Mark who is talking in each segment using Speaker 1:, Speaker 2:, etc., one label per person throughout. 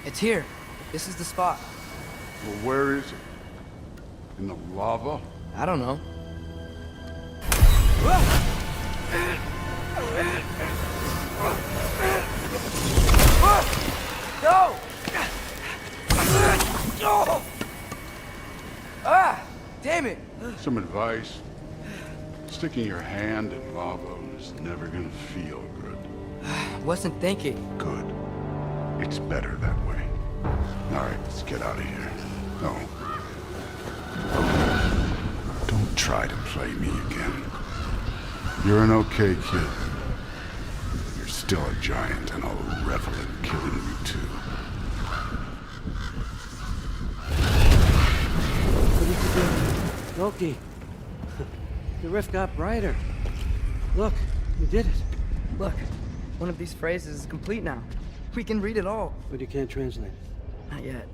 Speaker 1: It's here. This is the spot.
Speaker 2: Well, where is it? In the lava?
Speaker 1: I don't know. No! Ah! Damn it!
Speaker 2: Some advice. Sticking your hand in lava is never gonna feel good.
Speaker 1: Wasn't thinking.
Speaker 2: Good. It's better that way. Alright, let's get out of here. No. Don't try to play me again. You're an okay kid. You're still a giant, and I'll revel in killing you too.
Speaker 3: What did you do? Loki. The rift got brighter. Look, you did it.
Speaker 1: Look, one of these phrases is complete now. We can read it all.
Speaker 3: But you can't translate it.
Speaker 1: Not yet.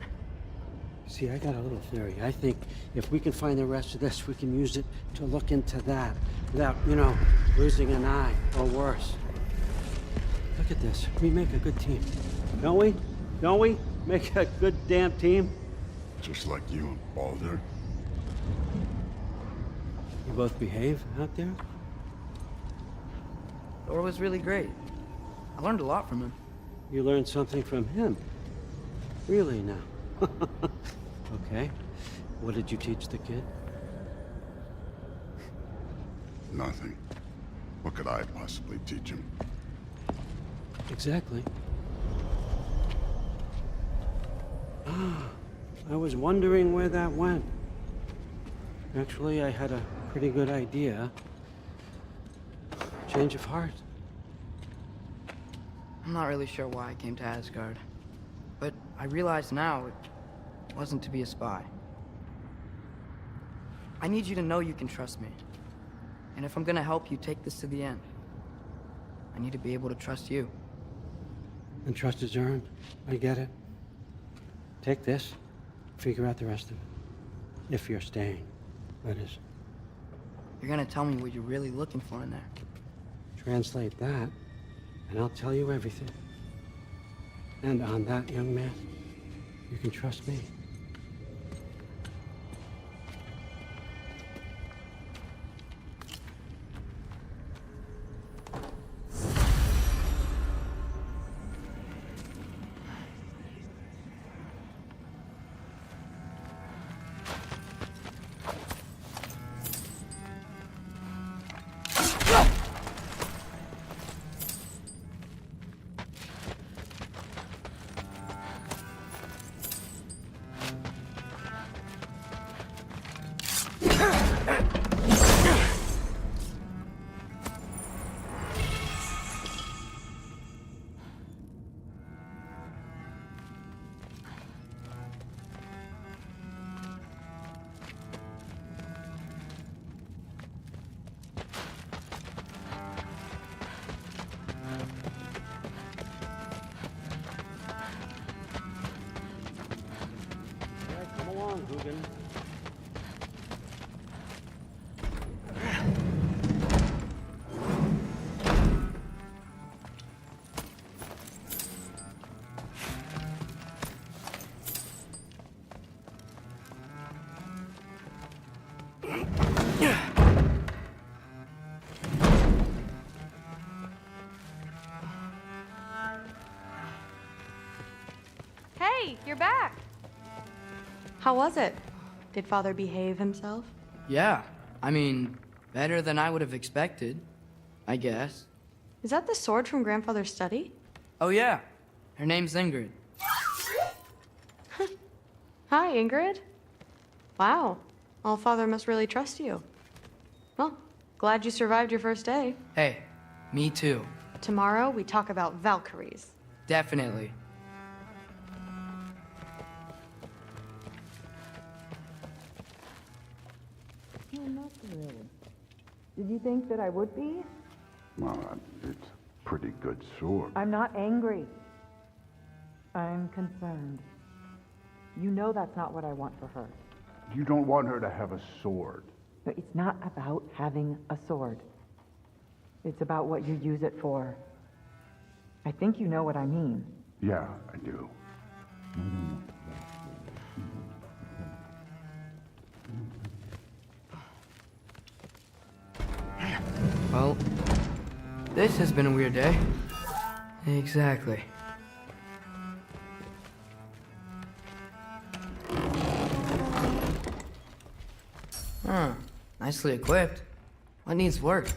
Speaker 3: See, I got a little theory. I think if we can find the rest of this, we can use it to look into that without, losing an eye or worse. Look at this. We make a good team. Don't we? Don't we? Make a good damn team?
Speaker 2: Just like you and Baldur.
Speaker 3: You both behave out there?
Speaker 1: Thor was really great. I learned a lot from him.
Speaker 3: You learned something from him? Really now? Okay. What did you teach the kid?
Speaker 2: Nothing. What could I possibly teach him?
Speaker 3: Exactly. I was wondering where that went. Actually, I had a pretty good idea. Change of heart.
Speaker 1: I'm not really sure why I came to Asgard. But I realize now it wasn't to be a spy. I need you to know you can trust me. And if I'm gonna help you take this to the end, I need to be able to trust you.
Speaker 3: And trust is earned. I get it. Take this. Figure out the rest of it. If you're staying, that is.
Speaker 1: You're gonna tell me what you're really looking for in there.
Speaker 3: Translate that, and I'll tell you everything. And on that, young man, you can trust me. Come along, Hugin.
Speaker 4: Hey, you're back. How was it? Did Father behave himself?
Speaker 1: Yeah, I mean, better than I would have expected, I guess.
Speaker 4: Is that the sword from Grandfather's study?
Speaker 1: Oh yeah, her name's Ingrid.
Speaker 4: Hi, Ingrid. Wow, All-Father must really trust you. Well, glad you survived your first day.
Speaker 1: Hey, me too.
Speaker 4: Tomorrow, we talk about Valkyries.
Speaker 1: Definitely.
Speaker 5: Not really. Did you think that I would be?
Speaker 2: Well, it's a pretty good sword.
Speaker 5: I'm not angry. I'm concerned. You know that's not what I want for her.
Speaker 2: You don't want her to have a sword.
Speaker 5: But it's not about having a sword. It's about what you use it for. I think you know what I mean.
Speaker 2: Yeah, I do.
Speaker 1: Well, this has been a weird day. Exactly. Huh. Nicely equipped. What needs work?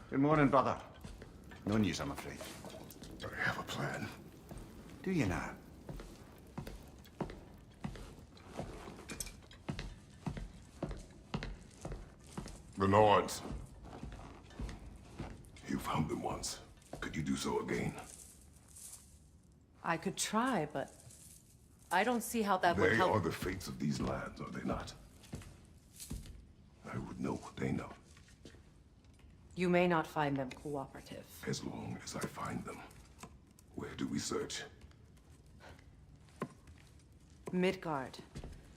Speaker 6: Good morning, brother. No news, I'm afraid.
Speaker 2: I have a plan.
Speaker 6: Do you now?
Speaker 2: The Nords. You found them once. Could you do so again?
Speaker 7: I could try, but I don't see how that would
Speaker 2: They
Speaker 7: help.
Speaker 2: are the fates of these lands, are they not? I would know what they know,
Speaker 7: You may not find them cooperative.
Speaker 2: as long as I find them. Where do we search?
Speaker 7: Midgard.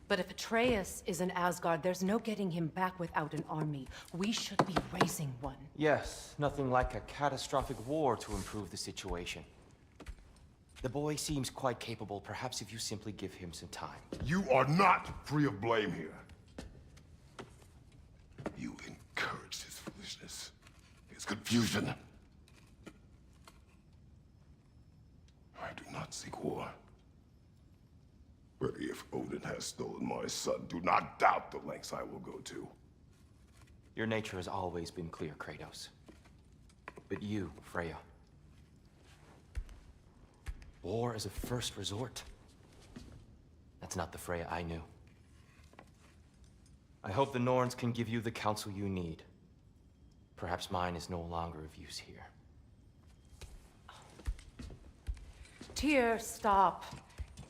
Speaker 7: But if Atreus is in Asgard, there's no getting him back without an army. We should be raising one.
Speaker 8: Yes, nothing like a catastrophic war to improve the situation. The boy seems quite capable, perhaps if you simply give him some time.
Speaker 2: You are not free of blame here. You
Speaker 9: confusion. I do not seek war. But if Odin has stolen my son, do not doubt the lengths I will go to.
Speaker 8: Your nature has always been clear, Kratos. But you, Freya. War is a first resort. That's not the Freya I knew. I hope the Norns can give you the counsel you need. Perhaps mine is no longer of use here.
Speaker 7: Tyr, stop.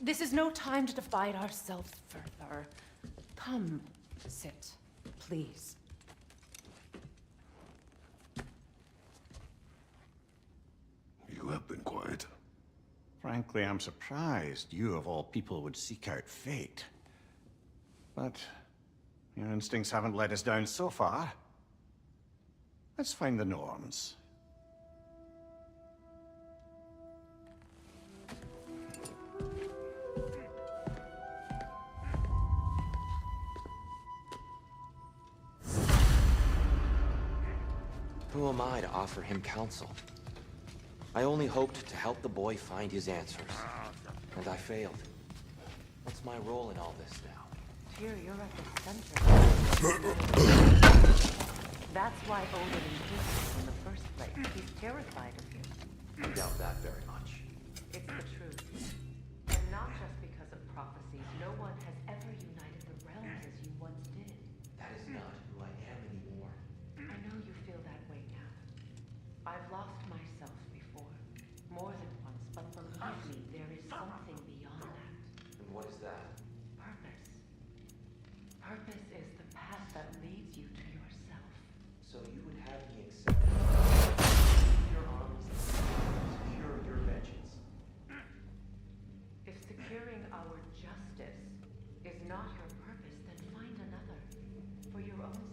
Speaker 7: This is no time to divide ourselves further. Come, sit, please.
Speaker 9: You have been quiet.
Speaker 6: Frankly, I'm surprised you of all people would seek out fate. But your instincts haven't let us down so far. Let's find the Norns.
Speaker 8: Who am I to offer him counsel? I only hoped to help the boy find his answers. And I failed. What's my role in all this now?
Speaker 7: Tyr, you're at the center. That's why Odin exists in the first place. He's terrified of you.
Speaker 8: I doubt that very much.
Speaker 7: It's the truth. And not just because of prophecies. No one has ever united the realms as you once did.
Speaker 8: That is not who I am anymore.
Speaker 7: I know you feel that way now. I've lost myself before. More than once, but believe me, there is something beyond that.
Speaker 8: And what is that?
Speaker 7: Purpose. Purpose is the path that leads you to yourself.
Speaker 8: So you would have me accept your arms and secure your vengeance.
Speaker 7: If securing our justice is not your purpose, then find another. For your own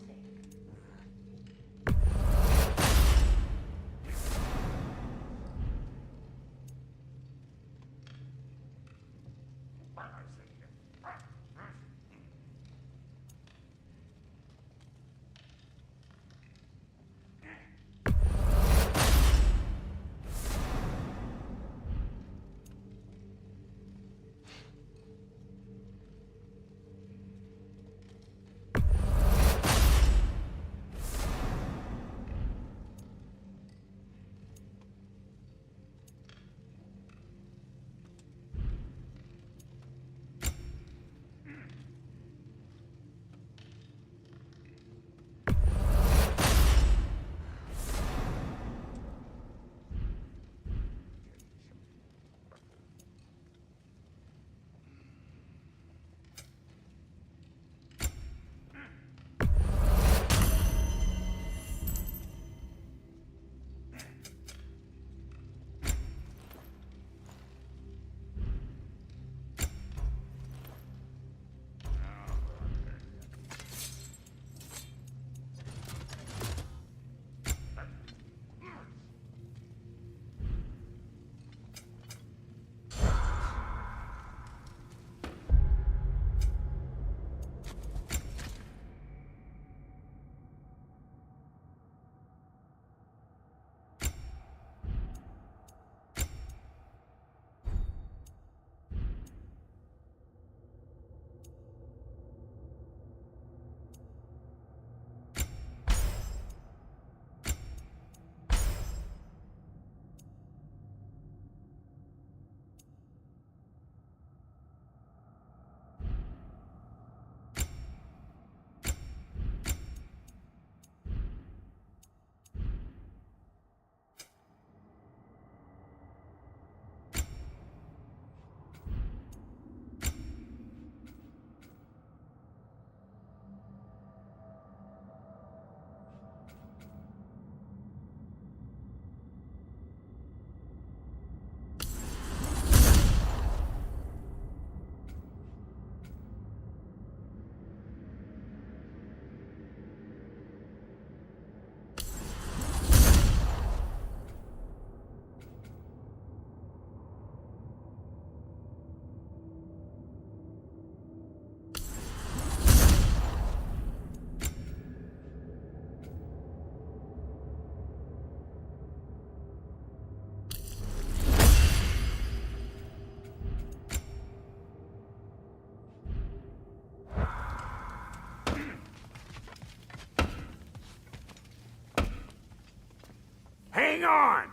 Speaker 10: Hang on!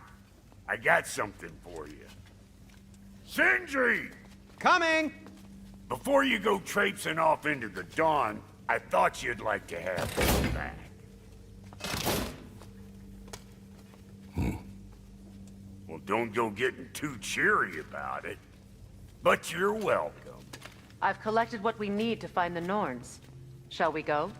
Speaker 10: I got something for you. Sindri!
Speaker 6: Coming!
Speaker 10: Before you go traipsing off into the dawn, I thought you'd like to have this back. Well, don't go getting too cheery about it. But you're welcome.
Speaker 7: I've collected what we need to find the Norns. Shall we go?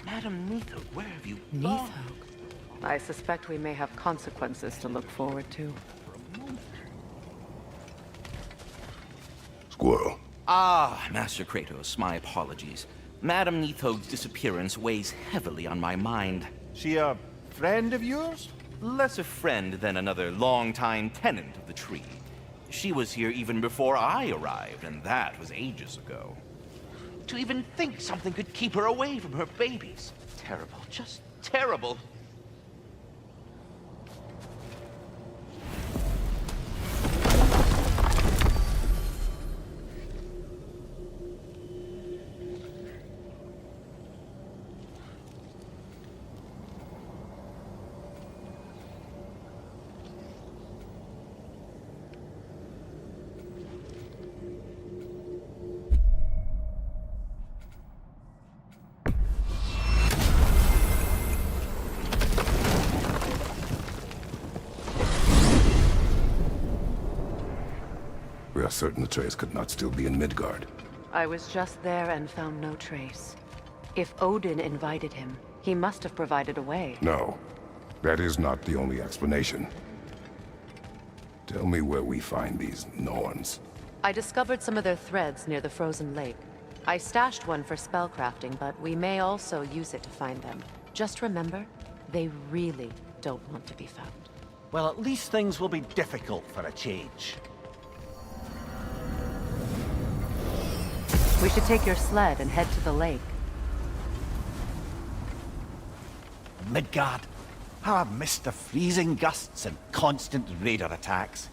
Speaker 8: Madam Neathog, where have you
Speaker 7: Neathog? I suspect we may have consequences to look forward to.
Speaker 9: Squirrel.
Speaker 8: Ah, Master Kratos, my apologies. Madam Neathog's disappearance weighs heavily on my mind.
Speaker 6: She a friend of yours?
Speaker 8: Less a friend than another longtime tenant of the tree. She was here even before I arrived, and that was ages ago. To even think something could keep her away from her babies. Terrible, just terrible.
Speaker 9: We are certain Atreus could not still be in Midgard.
Speaker 7: I was just there and found no trace. If Odin invited him, he must have provided a way.
Speaker 9: No, that is not the only explanation. Tell me where we find these Norns.
Speaker 7: I discovered some of their threads near the frozen lake. I stashed one for spellcrafting, but we may also use it to find them. Just remember, they really don't want to be found.
Speaker 6: Well, at least things will be difficult for a change.
Speaker 7: We should take your sled and head to the lake.
Speaker 6: Midgard. How I've missed the freezing gusts and constant raider attacks.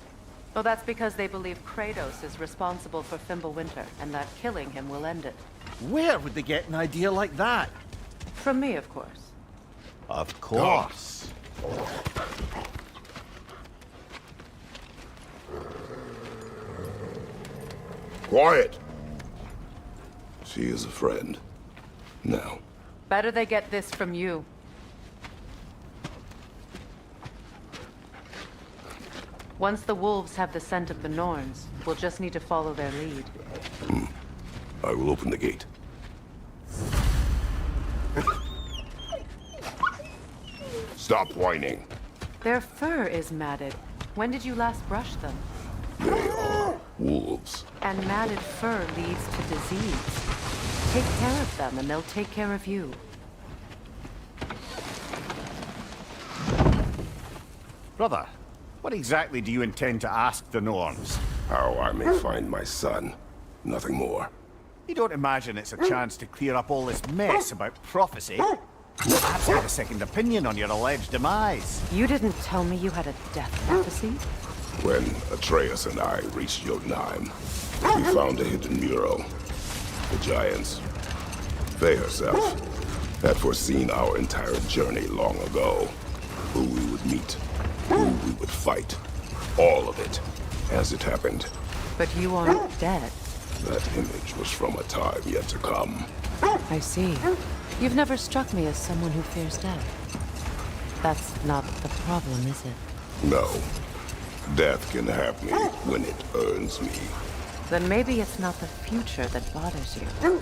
Speaker 7: Well, that's because they believe Kratos is responsible for Fimbulwinter, and that killing him will end it.
Speaker 6: Where would they get an idea like that?
Speaker 7: From me, of course.
Speaker 6: Of course.
Speaker 9: Quiet! She is a friend. Now.
Speaker 7: Better they get this from you. Once the wolves have the scent of the Norns, we'll just need to follow their lead.
Speaker 9: I will open the gate. Stop whining.
Speaker 7: Their fur is matted. When did you last brush them?
Speaker 9: They are wolves.
Speaker 7: And matted fur leads to disease. Take care of them, and they'll take care of you.
Speaker 6: Brother, what exactly do you intend to ask the Norns?
Speaker 9: How I may find my son. Nothing more.
Speaker 6: You don't imagine it's a chance to clear up all this mess about prophecy? Perhaps I had a second opinion on your alleged demise.
Speaker 7: You didn't tell me you had a death prophecy?
Speaker 9: When Atreus and I reached Jotunheim, we found a hidden mural. The giants, they herself, had foreseen our entire journey long ago. Who we would meet, who we would fight. All of it, as it happened.
Speaker 7: But you aren't dead.
Speaker 9: That image was from a time yet to come.
Speaker 7: I see. You've never struck me as someone who fears death. That's not the problem, is it?
Speaker 9: No. Death can have me when it earns me.
Speaker 7: Then maybe it's not the future that bothers you.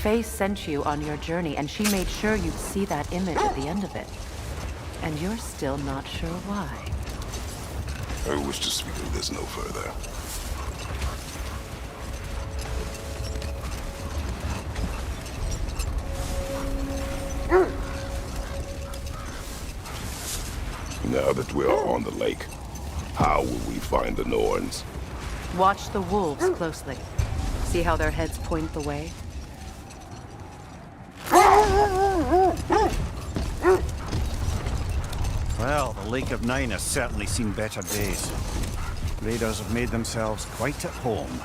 Speaker 7: Faye sent you on your journey, and she made sure you'd see that image at the end of it. And you're still not sure why.
Speaker 9: I wish to speak of this no further. Now that we are on the lake, how will we find the Norns?
Speaker 7: Watch the wolves closely. See how their heads point the way?
Speaker 6: Well, the Lake of Nine has certainly seen better days. Raiders have made themselves quite at home.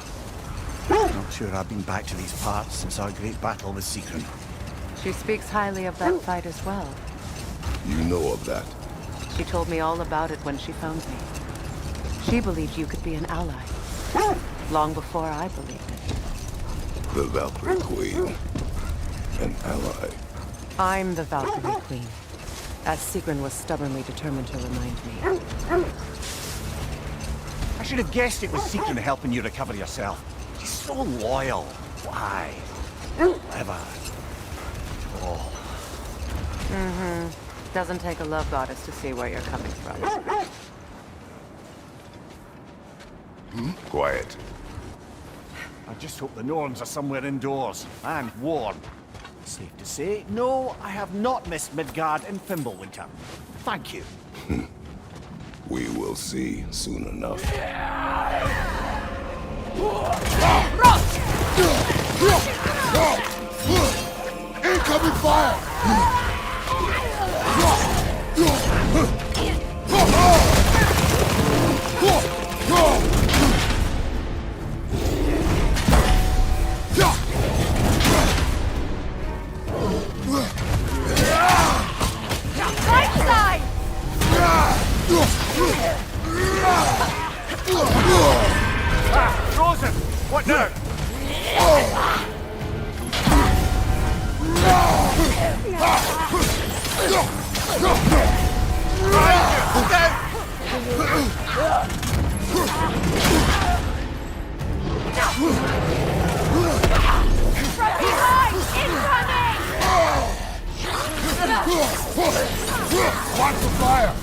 Speaker 6: Not sure I've been back to these parts since our great battle with Sigrun.
Speaker 7: She speaks highly of that fight as well.
Speaker 9: You know of that.
Speaker 7: She told me all about it when she found me. She believed you could be an ally. Long before I believed it.
Speaker 9: The Valkyrie Queen. An ally.
Speaker 7: I'm the Valkyrie Queen, as Sigrun was stubbornly determined to remind me.
Speaker 6: I should have guessed it was Sigrun helping you recover yourself. She's so loyal. Why? Clever. Oh.
Speaker 7: Doesn't take a love goddess to see where you're coming from.
Speaker 9: Quiet.
Speaker 6: I just hope the Norns are somewhere indoors and warm. Safe to say, no, I have not missed Midgard in Fimbulwinter. Thank you.
Speaker 9: We will see soon enough.
Speaker 2: Incoming fire!
Speaker 6: Frozen! What now?
Speaker 2: Watch the fire!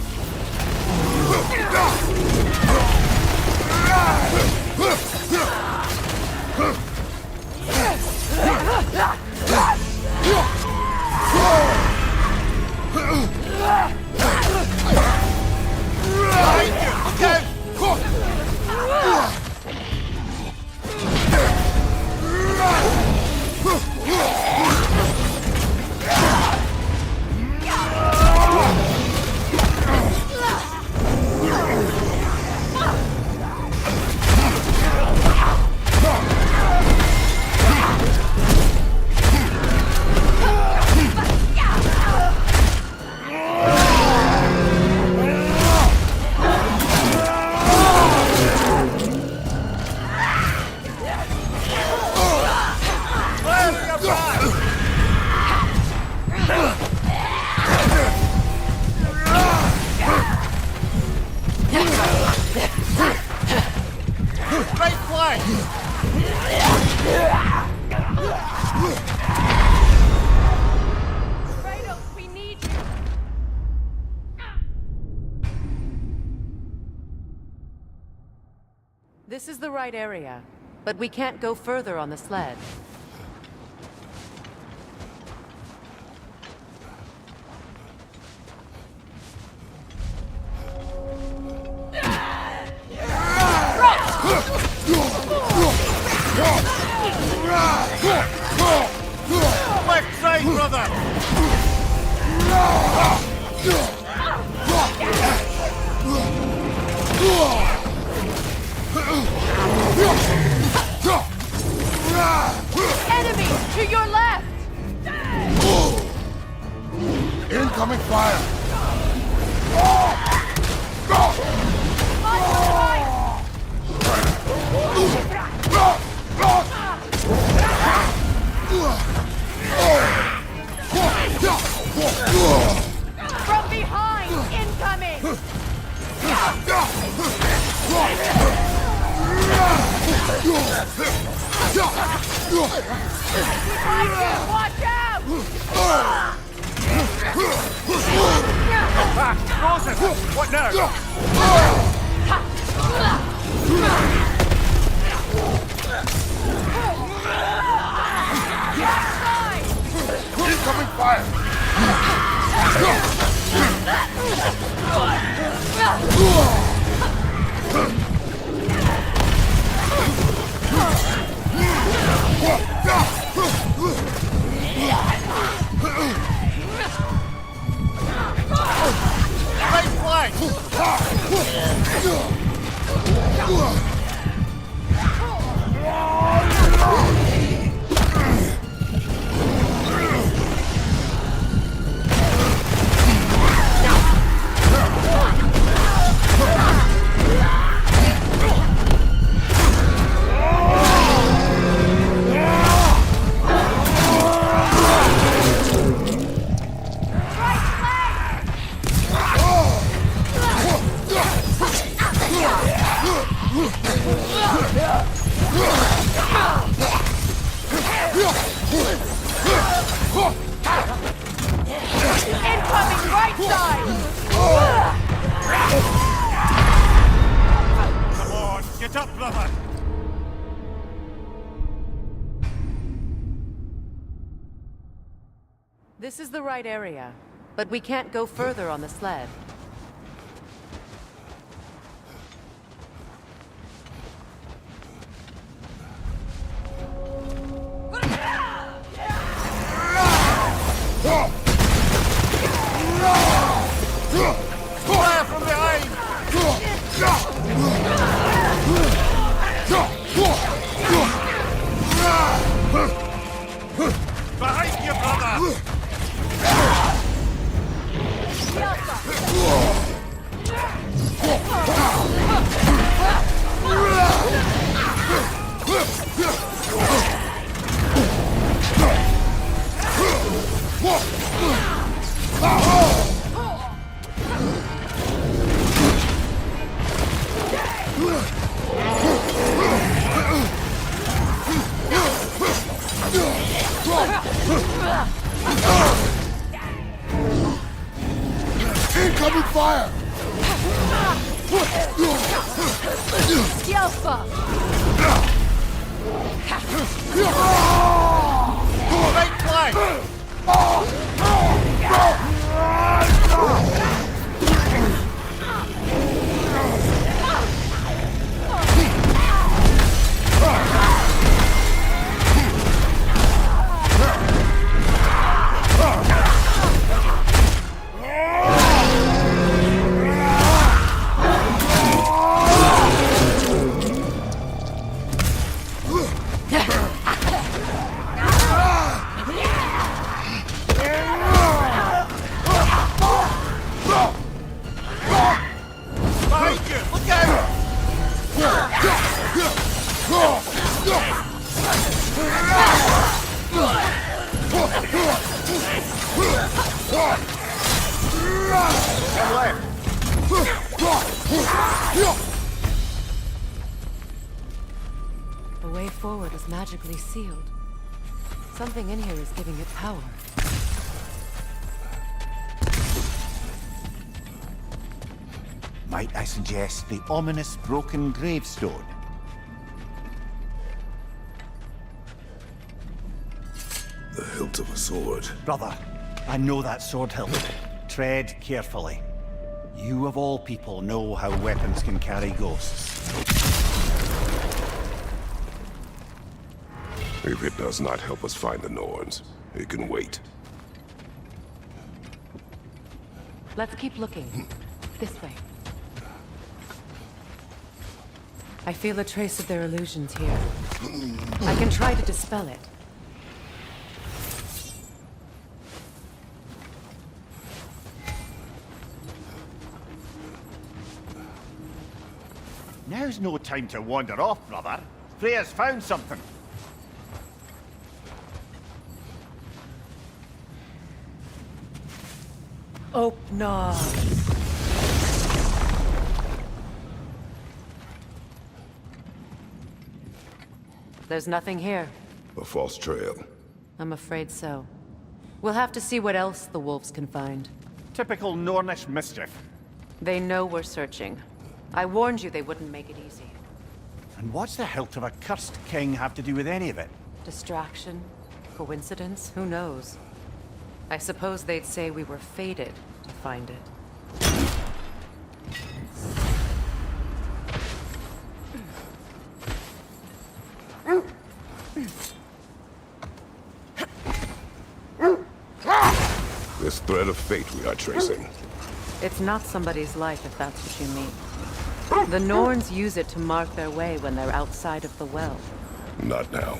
Speaker 4: Kratos, we need you!
Speaker 7: This is the right area, but we can't go further on the sled.
Speaker 6: Left side, brother!
Speaker 4: Enemy! To your left!
Speaker 2: Incoming fire!
Speaker 4: On your right! From behind! Incoming! Behind you! Watch out!
Speaker 6: Frozen! What now?
Speaker 2: Incoming fire!
Speaker 11: Incoming right side!
Speaker 6: Come on, get up, brother!
Speaker 7: This is the right area, but we can't go further on the sled.
Speaker 6: Fire from behind! Behind you, brother!
Speaker 2: Incoming fire!
Speaker 11: Yelpa!
Speaker 6: Right flank!
Speaker 7: The way forward is magically sealed. Something in here is giving it power.
Speaker 6: Might I suggest the ominous broken gravestone?
Speaker 9: The hilt of a sword.
Speaker 6: Brother, I know that sword hilt. Tread carefully. You of all people know how weapons can carry ghosts.
Speaker 9: If it does not help us find the Norns, it can wait.
Speaker 7: Let's keep looking. This way. I feel a trace of their illusions here. I can try to dispel it.
Speaker 6: Now's no time to wander off, brother. Freya's found something.
Speaker 7: Opnar. There's nothing here.
Speaker 9: A false trail.
Speaker 7: I'm afraid so. We'll have to see what else the wolves can find.
Speaker 6: Typical Nornish mischief.
Speaker 7: They know we're searching. I warned you they wouldn't make it easy.
Speaker 6: And what's the hilt of a cursed king have to do with any of it?
Speaker 7: Distraction? Coincidence? Who knows? I suppose they'd say we were fated to find it.
Speaker 9: This thread of fate we are tracing.
Speaker 7: It's not somebody's life, if that's what you mean. The Norns use it to mark their way when they're outside of the well.
Speaker 9: Not now.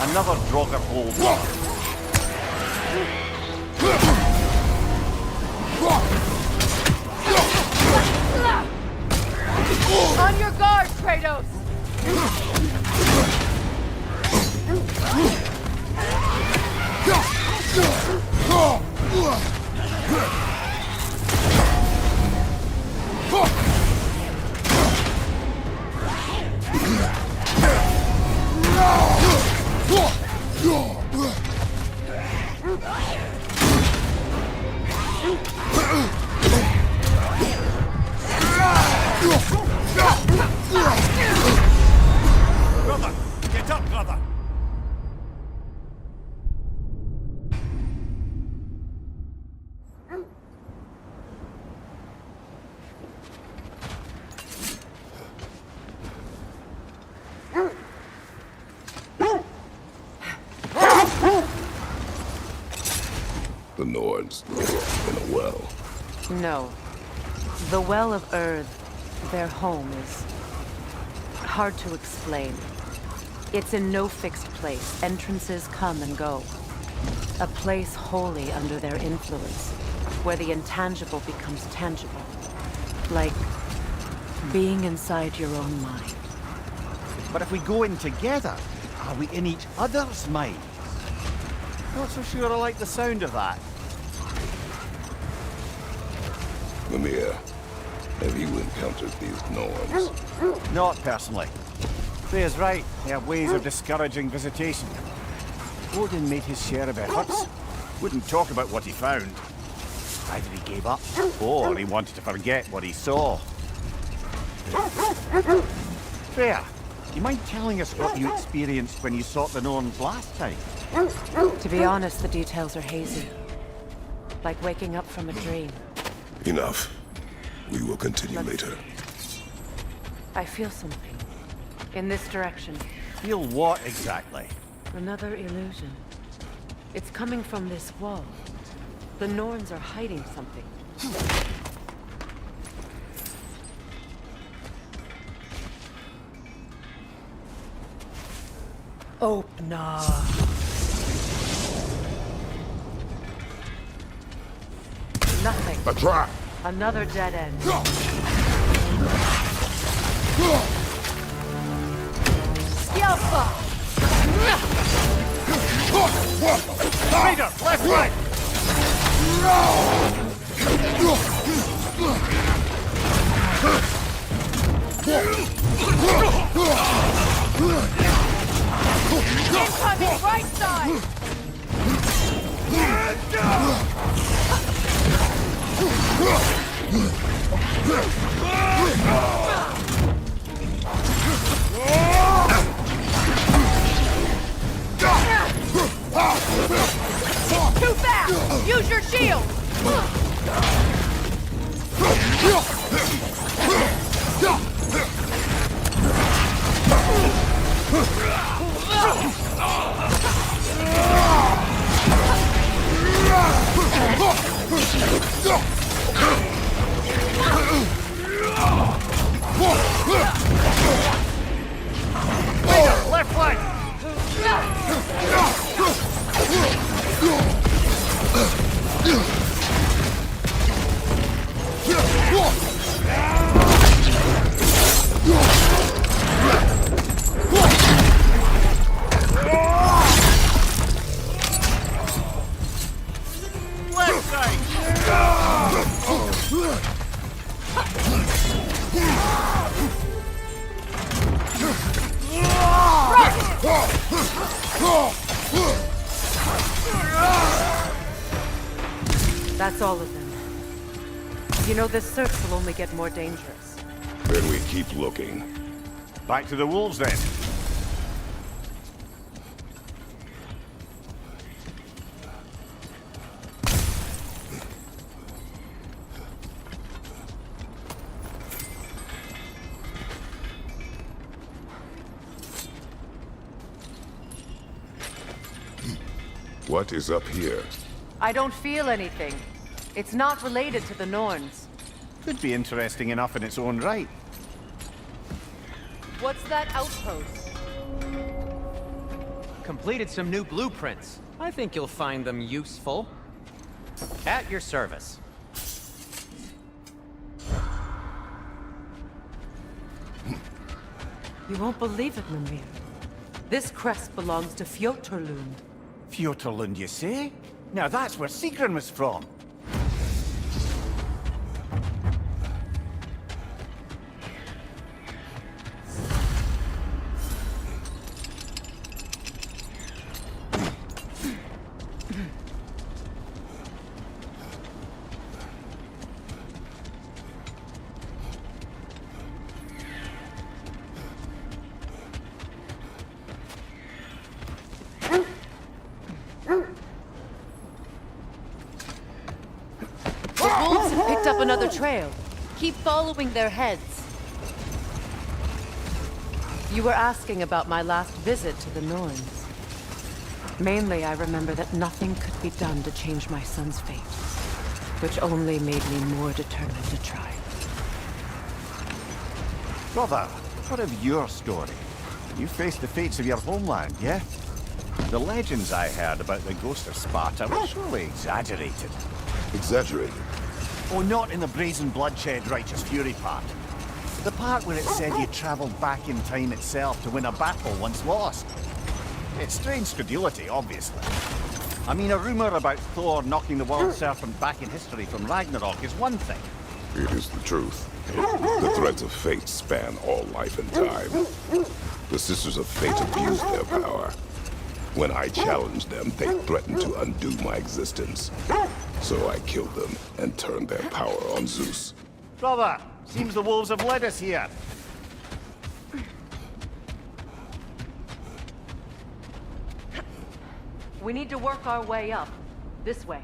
Speaker 8: Another Draugr hold.
Speaker 7: On your guard, Kratos!
Speaker 10: Brother! Get up, brother!
Speaker 9: The Nords in a well.
Speaker 7: No. The Well of Earth, their home, is hard to explain. It's in no fixed place. Entrances come and go. A place wholly under their influence, where the intangible becomes tangible. Like being inside your own mind.
Speaker 6: But if we go in together, are we in each other's minds? Not so sure I like the sound of that.
Speaker 9: Mimir, have you encountered these Norns?
Speaker 6: Not personally. Freya's right. They have ways of discouraging visitation. Odin made his share of efforts. Wouldn't talk about what he found. Either he gave up, or he wanted to forget what he saw. Freya, do you mind telling us what you experienced when you sought the Norns last time?
Speaker 7: To be honest, the details are hazy. Like waking up from a dream.
Speaker 9: Enough. We will continue later.
Speaker 7: I feel something. In this direction.
Speaker 6: Feel what exactly?
Speaker 7: Another illusion. It's coming from this wall. The Norns are hiding something. Open up. Nothing.
Speaker 9: A trap!
Speaker 7: Another dead end. Skillful!
Speaker 10: Peter, left, right!
Speaker 7: Incoming right side! Too fast! Use your shield!
Speaker 10: Left flank! Left side!
Speaker 7: That's all of them. You know, this search will only get more dangerous.
Speaker 9: Then we keep looking.
Speaker 6: Back to the wolves then.
Speaker 9: What is up here?
Speaker 7: I don't feel anything. It's not related to the Norns.
Speaker 6: Could be interesting enough in its own right.
Speaker 7: What's that outpost?
Speaker 11: Completed some new blueprints. I think you'll find them useful. At your service.
Speaker 7: You won't believe it, Mimir. This crest belongs to Fjoturlund.
Speaker 6: Fjoturlund, you say? Now that's where Sigrun was from.
Speaker 7: Up another trail. Keep following their heads. You were asking about my last visit to the Norns. Mainly, I remember that nothing could be done to change my son's fate, which only made me more determined to try.
Speaker 6: Brother, what of your story? You faced the fates of your homeland, yeah? The legends I heard about the ghost of Sparta were surely exaggerated.
Speaker 9: Exaggerated?
Speaker 6: Oh, not in the brazen bloodshed righteous fury part. The part where it said you travelled back in time itself to win a battle once lost. It's strange credulity, obviously. I mean, a rumour about Thor knocking the world serpent back in history from Ragnarok is one thing.
Speaker 9: It is the truth. The threads of fate span all life and time. The Sisters of Fate abused their power. When I challenged them, they threatened to undo my existence. So I killed them and turned their power on Zeus.
Speaker 6: Brother, seems the wolves have led us here.
Speaker 7: We need to work our way up. This way.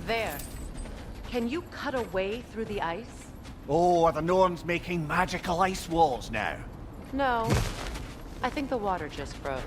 Speaker 7: There. Can you cut a way through the ice?
Speaker 6: Oh, are the Norns making magical ice walls now?
Speaker 7: No. I think the water just froze.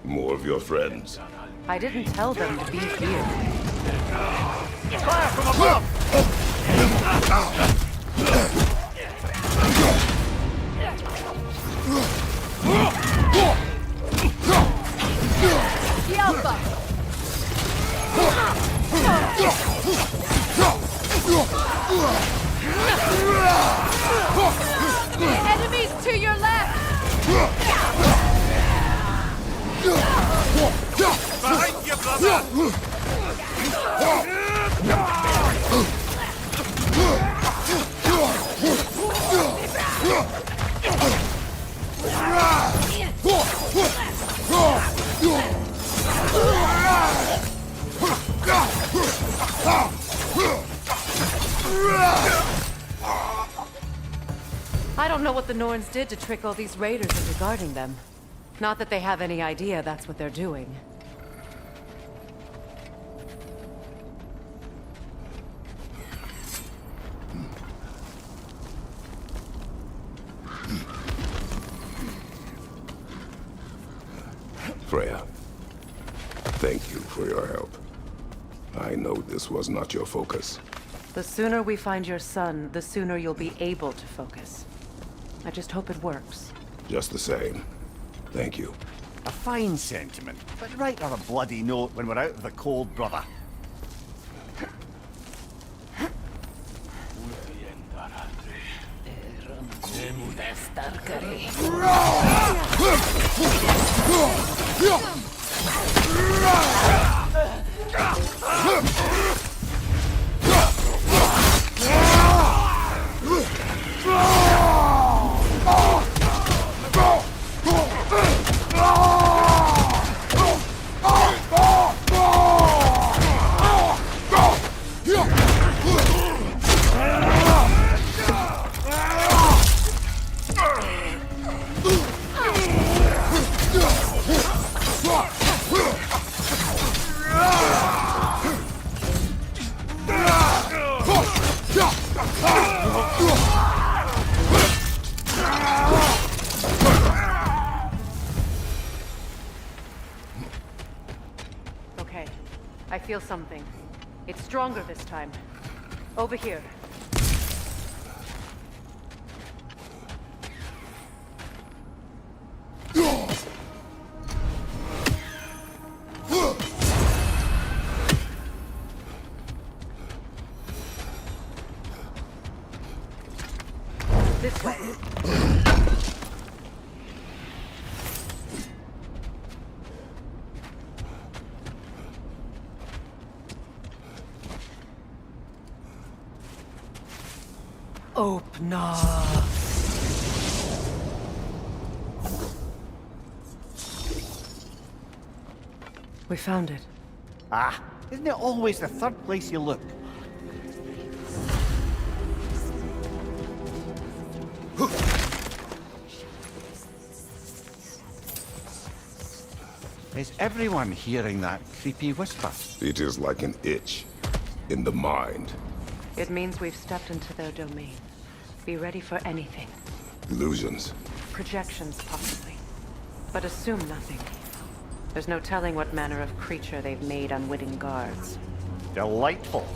Speaker 9: More of your friends.
Speaker 7: I didn't tell them to be here.
Speaker 6: Fire from above!
Speaker 7: Enemies to your left!
Speaker 10: Behind you, brother!
Speaker 7: know what the Norns did to trick all these raiders into guarding them. Not that they have any idea that's what they're doing.
Speaker 9: Freya, thank you for your help. I know this was not your focus.
Speaker 7: The sooner we find your son, the sooner you'll be able to focus. I just hope it works.
Speaker 9: Just the same, thank you.
Speaker 6: A fine sentiment, but write her a bloody note when we're out of the cold, brother.
Speaker 7: Okay, I feel something. It's stronger this time. Over here. This way. Open up. We found it.
Speaker 6: Ah, isn't it always the third place you look? Is everyone hearing that creepy whisper?
Speaker 9: It is like an itch in the mind.
Speaker 7: It means we've stepped into their domain. Be ready for anything.
Speaker 9: Illusions.
Speaker 7: Projections, possibly. But assume nothing. There's no telling what manner of creature they've made unwitting guards.
Speaker 6: Delightful.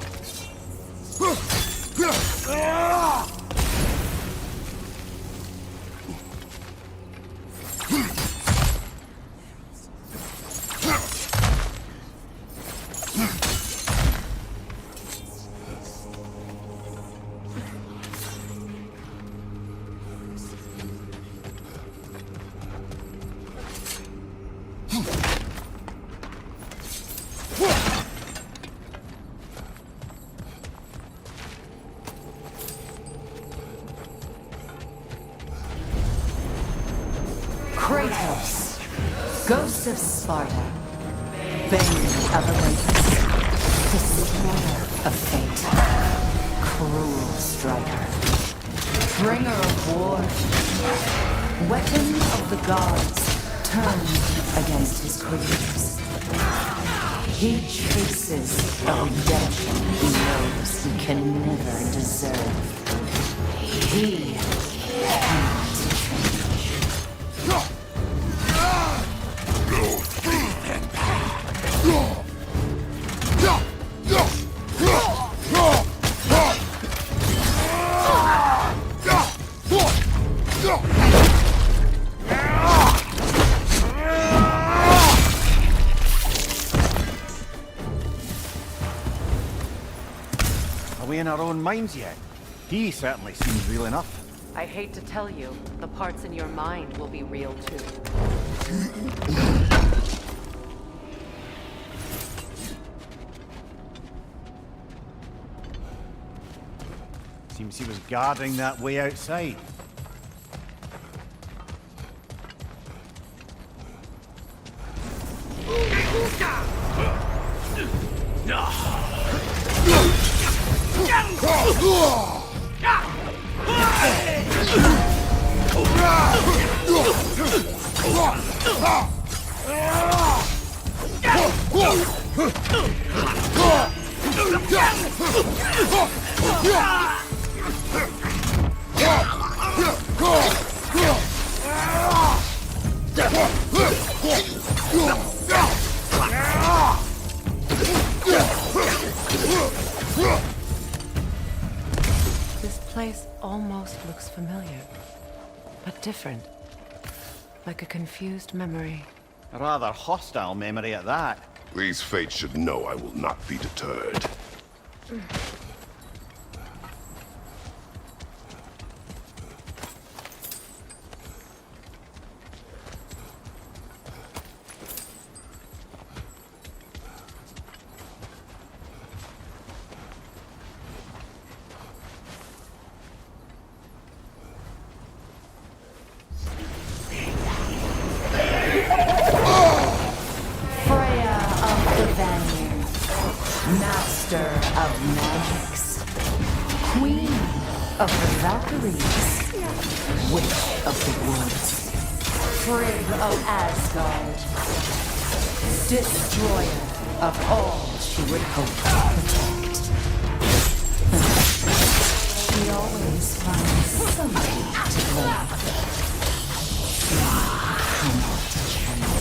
Speaker 12: Kratos, ghost of Sparta, bane of Olympus, destroyer of fate, cruel striker, bringer of war, weapon of the gods, turned against his creatures. He chases a redemption he knows he can never deserve. He cannot change.
Speaker 6: Are we in our own minds yet? He certainly seems real enough.
Speaker 7: I hate to tell you, the parts in your mind will be real too.
Speaker 6: Seems he was guarding that way outside.
Speaker 7: This place almost looks familiar, but different. Like a confused memory.
Speaker 6: A rather hostile memory at that.
Speaker 9: These fates should know I will not be deterred.
Speaker 12: Master of magics, Queen of the Valkyries, Witch of the Woods, Frigg of Asgard, Destroyer of all she would hope to protect. She always finds somebody to blame. Cannot change.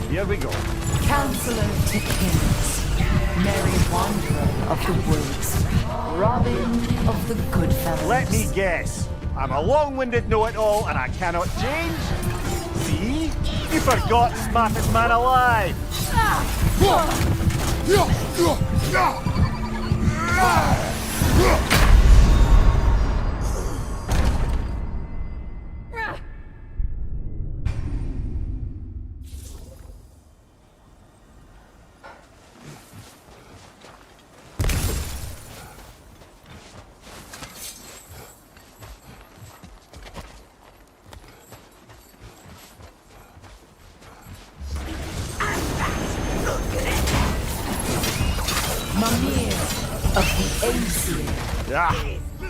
Speaker 6: Here we go.
Speaker 12: Counselor to Kings, Merry Wanderer of the Woods, Robin of the Goodfellas.
Speaker 6: Let me guess. I'm a long-winded know-it-all and I cannot change? See? You forgot smartest man alive!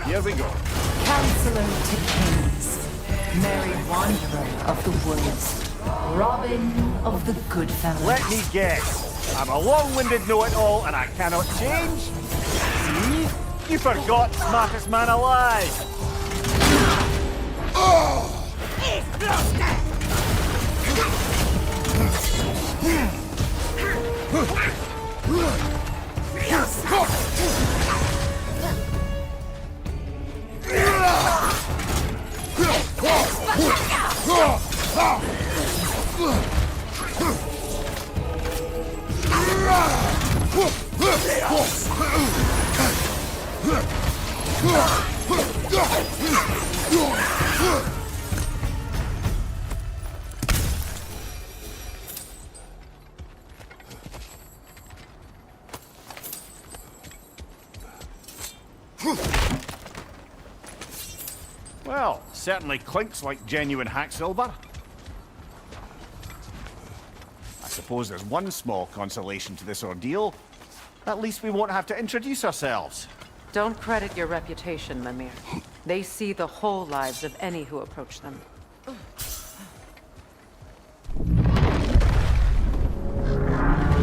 Speaker 6: Here we go.
Speaker 12: Counselor to Kings, Merry Wanderer of the Woods, Robin of the Goodfellas.
Speaker 6: Let me guess. I'm a long-winded know-it-all and I cannot change? See? You forgot smartest man alive! certainly clinks like genuine hack silver. I suppose there's one small consolation to this ordeal. At least we won't have to introduce ourselves.
Speaker 7: Don't credit your reputation, Mimir. They see the whole lives of any who approach them.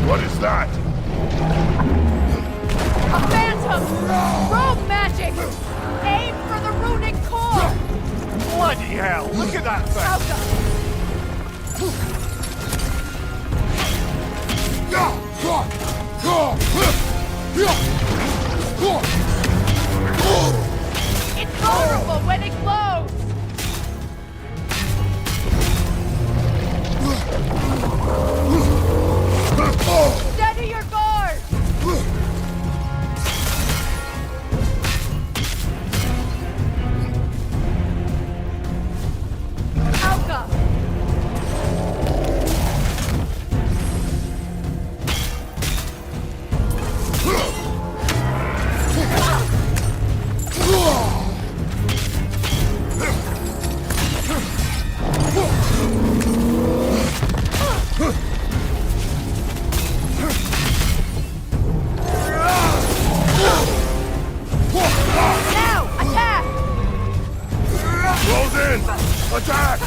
Speaker 9: What is that?
Speaker 12: A phantom! Rogue magic! Aim for the runic core!
Speaker 6: Bloody hell! Look at that thing!
Speaker 12: It's vulnerable when it glows! Steady your guard! Alka!
Speaker 9: Attack!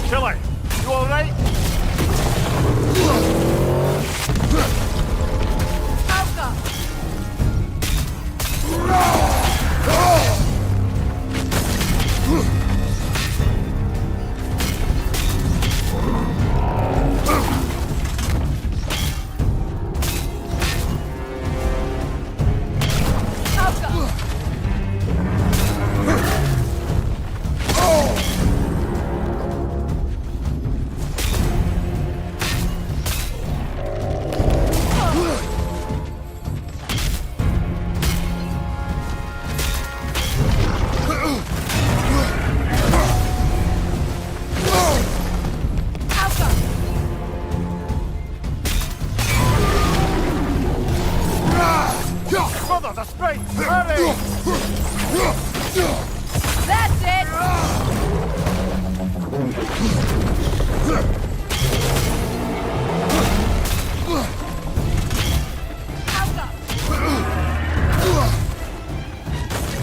Speaker 6: Killer, you alright?
Speaker 12: That's it!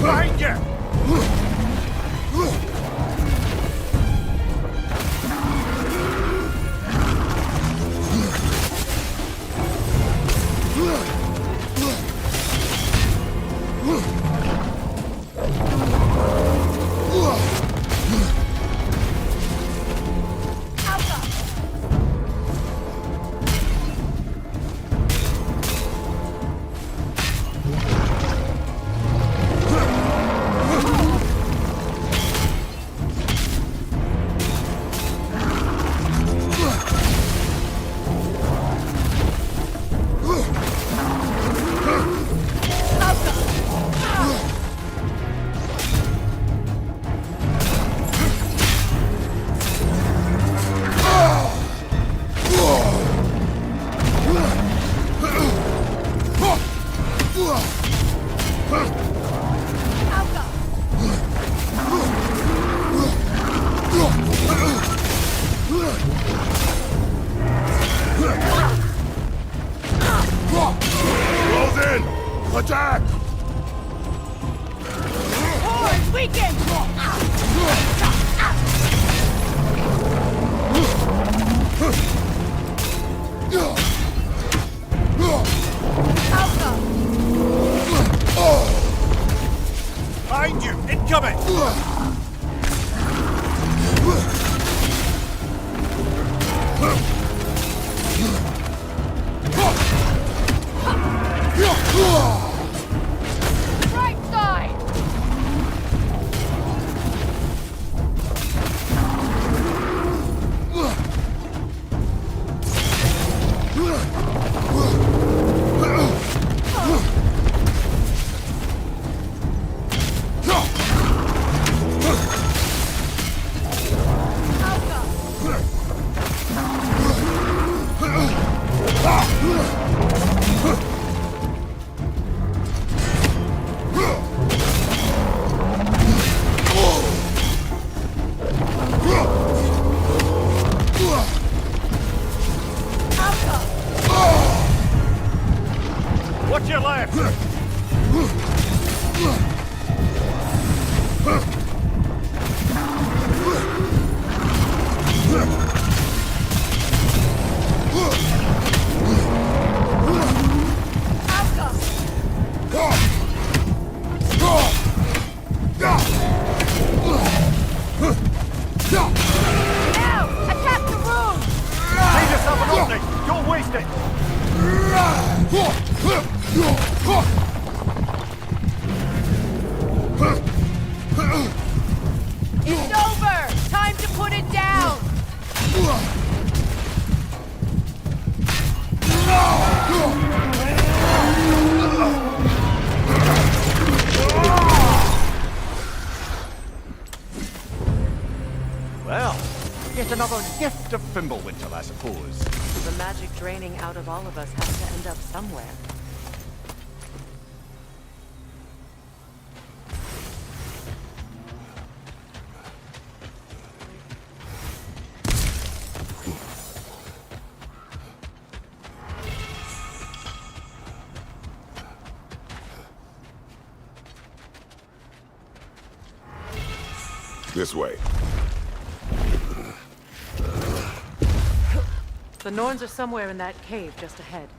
Speaker 6: Behind you!
Speaker 9: Attack!
Speaker 12: Horns weakened!
Speaker 6: Behind you! Incoming!
Speaker 12: Right side!
Speaker 6: another gift of Fimbulwinter, I suppose.
Speaker 7: The magic draining out of all of us has to end up somewhere.
Speaker 9: This way.
Speaker 7: The Norns are somewhere in that cave just ahead.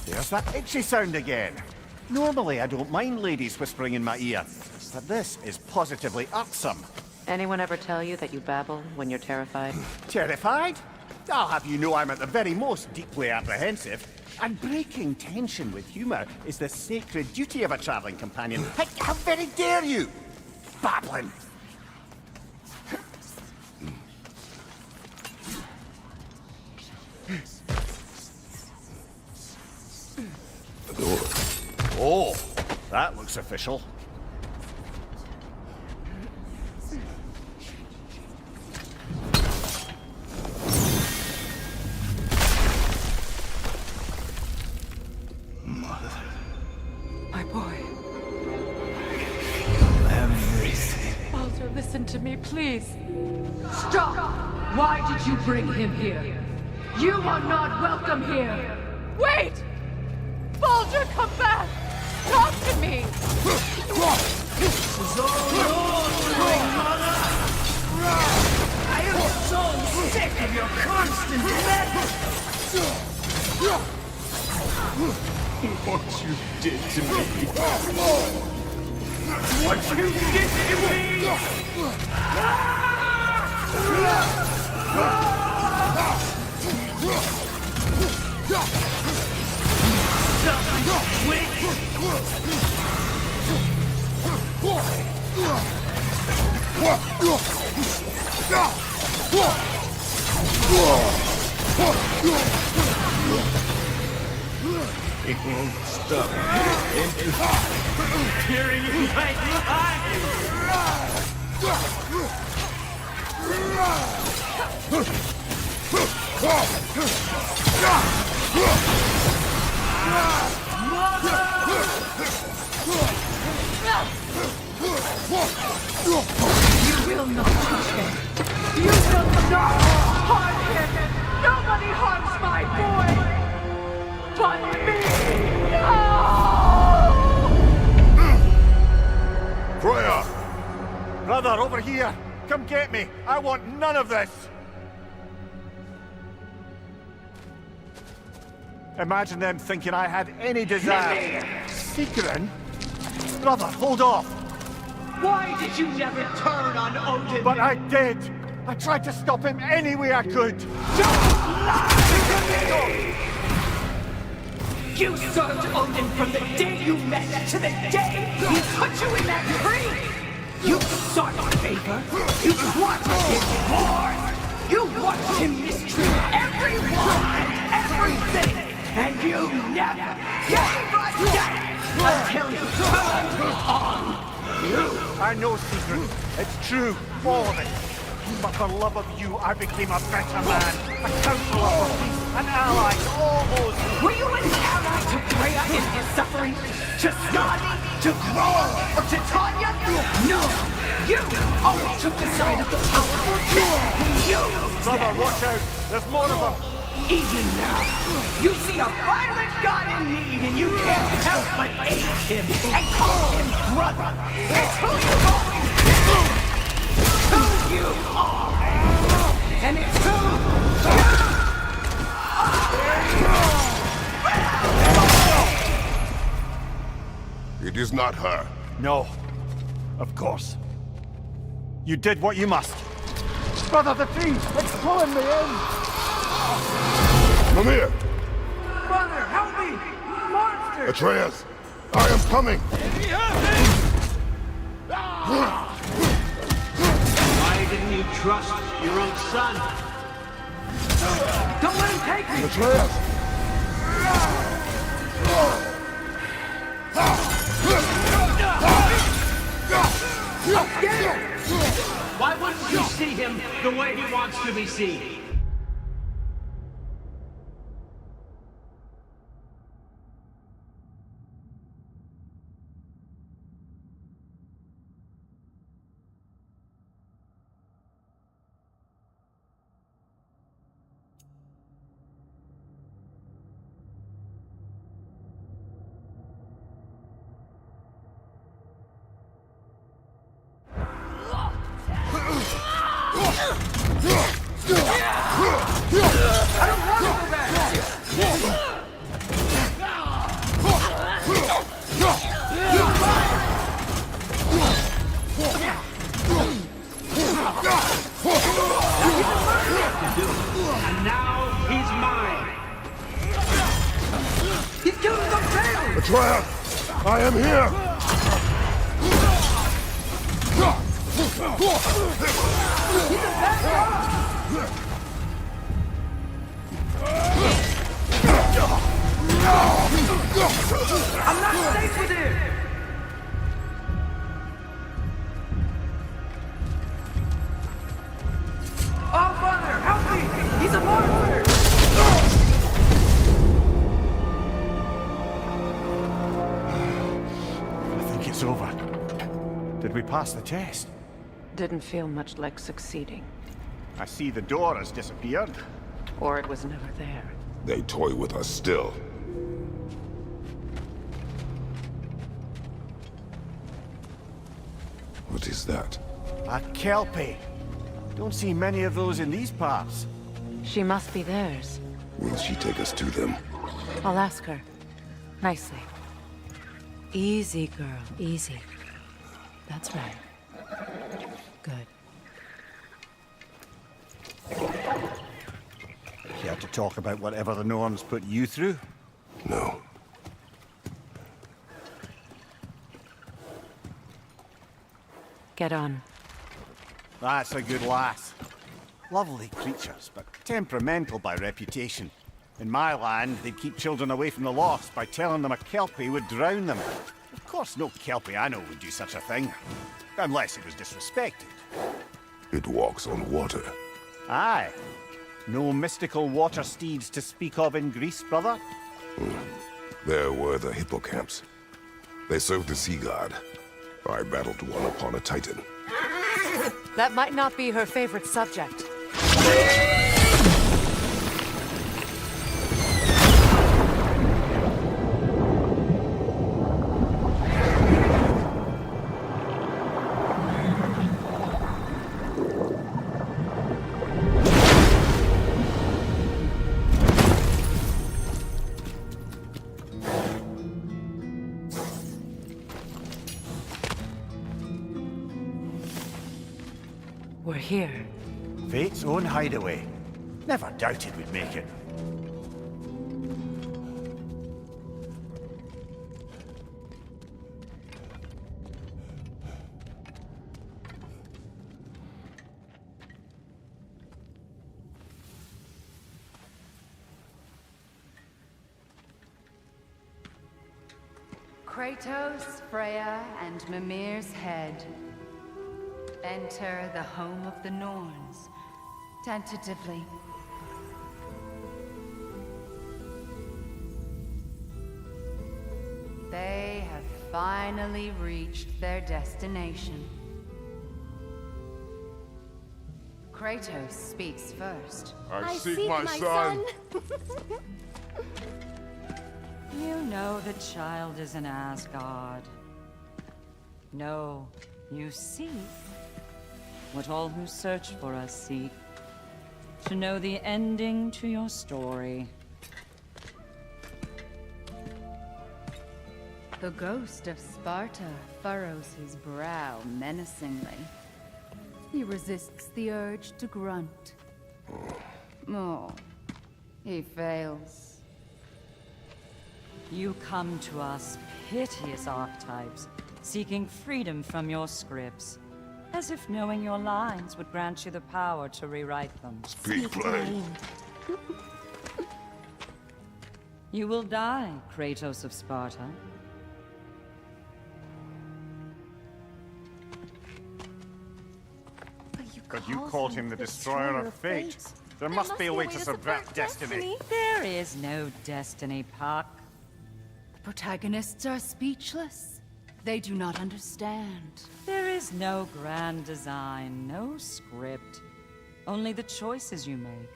Speaker 6: There's that itchy sound again. Normally I don't mind ladies whispering in my ear, but this is positively irksome.
Speaker 7: Anyone ever tell you that you babble when you're terrified?
Speaker 6: Terrified? I'll have you know I'm at the very most deeply apprehensive. And breaking tension with humour is the sacred duty of a travelling companion. How very dare you! Babbling! Oh, that looks official.
Speaker 12: My boy.
Speaker 13: Everything.
Speaker 12: Baldur, listen to me, please. Stop! Why did you bring him here? You are not welcome here! Wait! Baldur, come back! Talk to me!
Speaker 13: This is all yours, Ring Mother! I am so sick of your constant madness! What you did to me! What you did to me! It won't stop. Tearing you right behind!
Speaker 12: You will not touch him! You will not harm him! Nobody harms my boy! But me! No!
Speaker 6: Freya! Brother, over here! Come get me! I want none of this! Imagine them thinking I had any desire. Secret? Brother, hold off!
Speaker 13: Why did you never turn on Odin?
Speaker 6: But I did! I tried to stop him any way I could!
Speaker 13: Don't lie to me! You served Odin from the day you met to the day he put you in that tree! You sought favor, you wanted his wars, you watched him mistreat everyone and everything, and you never gave a damn until you turned on you!
Speaker 6: I know, Secret. It's true, all of it. But for love of you, I became a better man, a counselor for peace, an ally to all those.
Speaker 13: Were you an ally to Freya in his suffering? To Skadi? To Grohl? Or to Tanya? No! You always took the side of the powerful man! You!
Speaker 6: Brother, watch out! There's more of them!
Speaker 13: Easy now! You see a violent god in need and you can't help but aid him and call him brother! It's who you always been! Who you are! And it's who you
Speaker 9: It is not her.
Speaker 6: No. Of course. You did what you must. Brother, the tree! It's pulling me in!
Speaker 9: Come here!
Speaker 12: Brother, help me! Monster!
Speaker 9: Atreus! I am coming!
Speaker 13: Why didn't you trust your own son?
Speaker 12: Don't let him take me!
Speaker 9: Atreus!
Speaker 12: I'm scared!
Speaker 13: Why wouldn't you see him the way he wants to be seen? And now he's mine.
Speaker 12: He's killing some tails!
Speaker 9: Atreus! I am here!
Speaker 12: He's a bad guy! I'm not safe with him! Oh, Father, help me! He's a monster!
Speaker 6: I think it's over. Did we pass the test?
Speaker 7: Didn't feel much like succeeding.
Speaker 6: I see the door has disappeared.
Speaker 7: Or it was never there.
Speaker 9: They toy with us still. What is that?
Speaker 6: A Kelpie. Don't see many of those in these parts.
Speaker 7: She must be theirs.
Speaker 9: Will she take us to them?
Speaker 7: I'll ask her. Nicely. Easy, girl. Easy. That's right. Good.
Speaker 6: Care to talk about whatever the Norns put you through?
Speaker 9: No.
Speaker 7: Get on.
Speaker 6: That's a good lass. Lovely creatures, but temperamental by reputation. In my land, they'd keep children away from the lost by telling them a Kelpie would drown them. Of course, no Kelpie I know would do such a thing. Unless it was disrespected.
Speaker 9: It walks on water.
Speaker 6: Aye. No mystical water steeds to speak of in Greece, brother?
Speaker 9: There were the hippocamps. They served the sea god. I battled one upon a titan.
Speaker 7: That might not be her favorite subject. We're here.
Speaker 6: Fate's own hideaway. Never doubted we'd make it.
Speaker 14: Kratos, Freya, and Mimir's head. Enter the home of the Norns, tentatively. They have finally reached their destination. Kratos speaks first.
Speaker 2: I seek my son.
Speaker 15: You know the child is in Asgard. No, you seek what all who search for us seek. To know the ending to your story.
Speaker 14: The ghost of Sparta furrows his brow menacingly. He resists the urge to grunt. Oh, he fails.
Speaker 15: You come to us, piteous archetypes, seeking freedom from your scripts. As if knowing your lines would grant you the power to rewrite them.
Speaker 9: Speak plain.
Speaker 15: You will die, Kratos of Sparta.
Speaker 6: But you called him the destroyer of fate. There must be a way to subvert destiny.
Speaker 15: There is no destiny, Puck.
Speaker 14: The protagonists are speechless. They do not understand.
Speaker 15: There is no grand design, no script. Only the choices you make.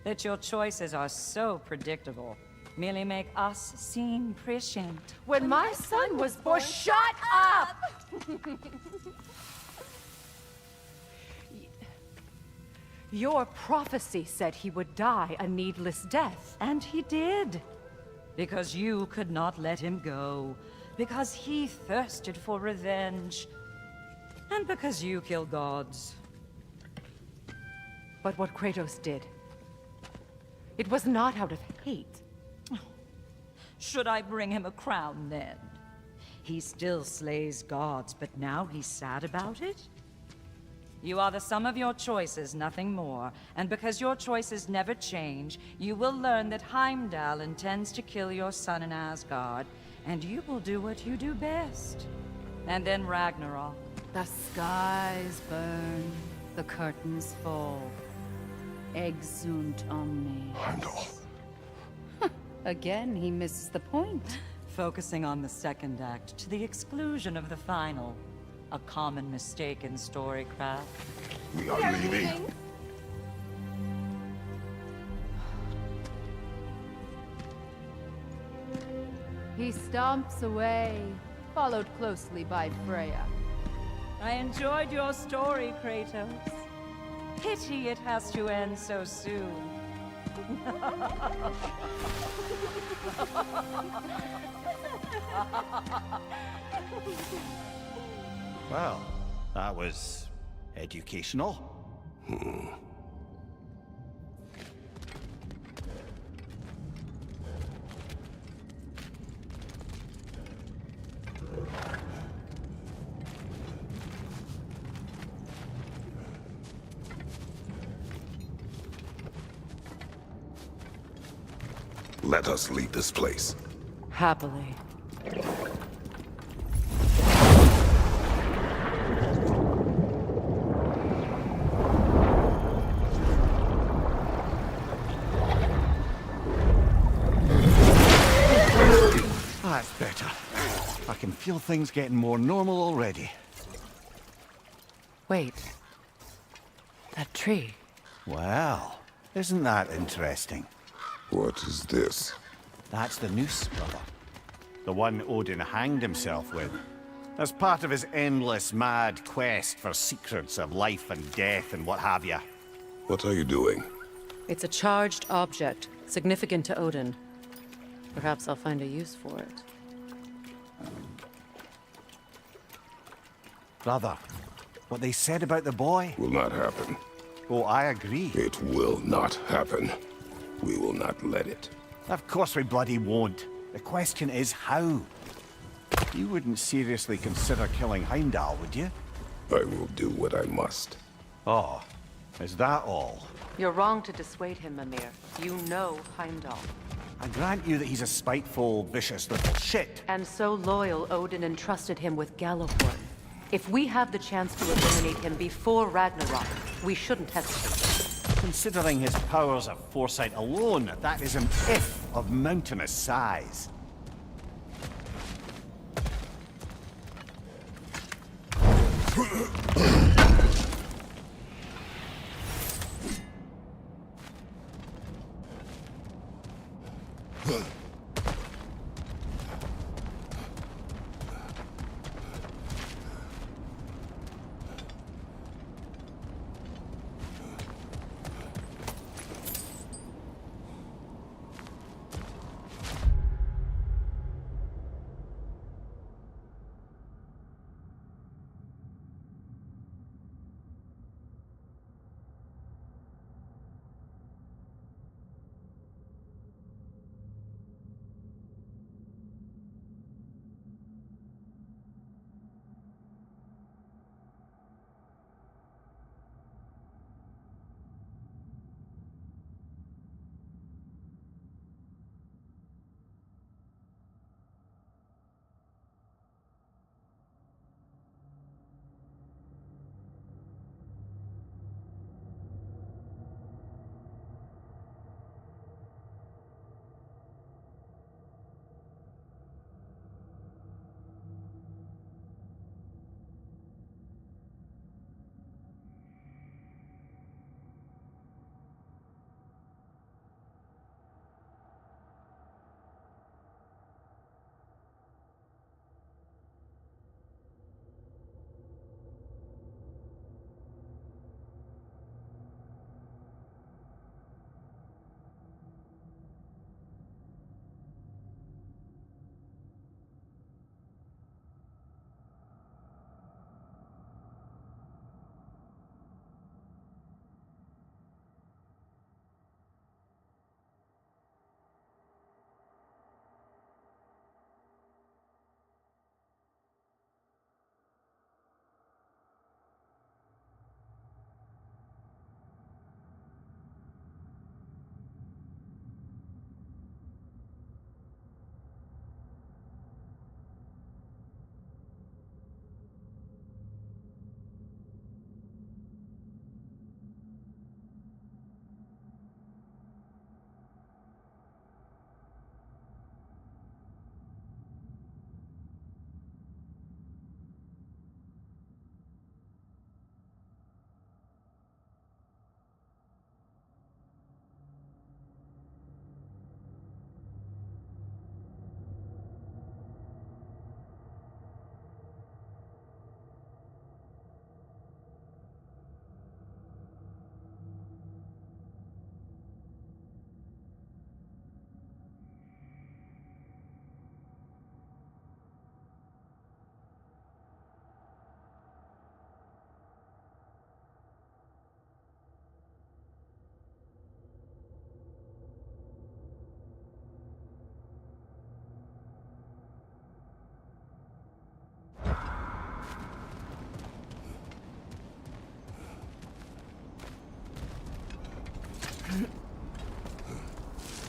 Speaker 15: That your choices are so predictable merely make us seem prescient.
Speaker 12: When my son was born, shut up! Your prophecy said he would die a needless death.
Speaker 15: And he did. Because you could not let him go. Because he thirsted for revenge. And because you kill gods.
Speaker 12: But what Kratos did, it was not out of hate.
Speaker 15: Should I bring him a crown then? He still slays gods, but now he's sad about it? You are the sum of your choices, nothing more. And because your choices never change, you will learn that Heimdall intends to kill your son in Asgard, and you will do what you do best. And then Ragnarok.
Speaker 14: The skies burn, the curtains fall. Exunt omnes.
Speaker 9: Heimdall.
Speaker 14: Again, he misses the point.
Speaker 15: Focusing on the second act to the exclusion of the final. A common mistake in storycraft.
Speaker 9: We are leaving.
Speaker 14: He stomps away, followed closely by Freya.
Speaker 15: I enjoyed your story, Kratos. Pity it has to end so soon.
Speaker 6: Well, that was educational.
Speaker 9: Let us leave this place.
Speaker 7: Happily.
Speaker 6: That's better. I can feel things getting more normal already.
Speaker 7: Wait. That tree.
Speaker 6: Well, isn't that interesting?
Speaker 9: What is this?
Speaker 6: That's the noose, brother. The one Odin hanged himself with. As part of his endless, mad quest for secrets of life and death and what have you.
Speaker 9: What are you doing?
Speaker 7: It's a charged object, significant to Odin. Perhaps I'll find a use for it.
Speaker 6: Brother, what they said about the boy?
Speaker 9: Will not happen.
Speaker 6: Oh, I agree.
Speaker 9: It will not happen. We will not let it.
Speaker 6: Of course we bloody won't. The question is how. You wouldn't seriously consider killing Heimdall, would you?
Speaker 9: I will do what I must.
Speaker 6: Oh, is that all?
Speaker 7: You're wrong to dissuade him, Mimir. You know Heimdall.
Speaker 6: I grant you that he's a spiteful, vicious little shit.
Speaker 7: And so loyal, Odin entrusted him with Gjallarhorn. If we have the chance to eliminate him before Ragnarok, we shouldn't hesitate.
Speaker 6: Considering his powers of foresight alone, that is an if of mountainous size.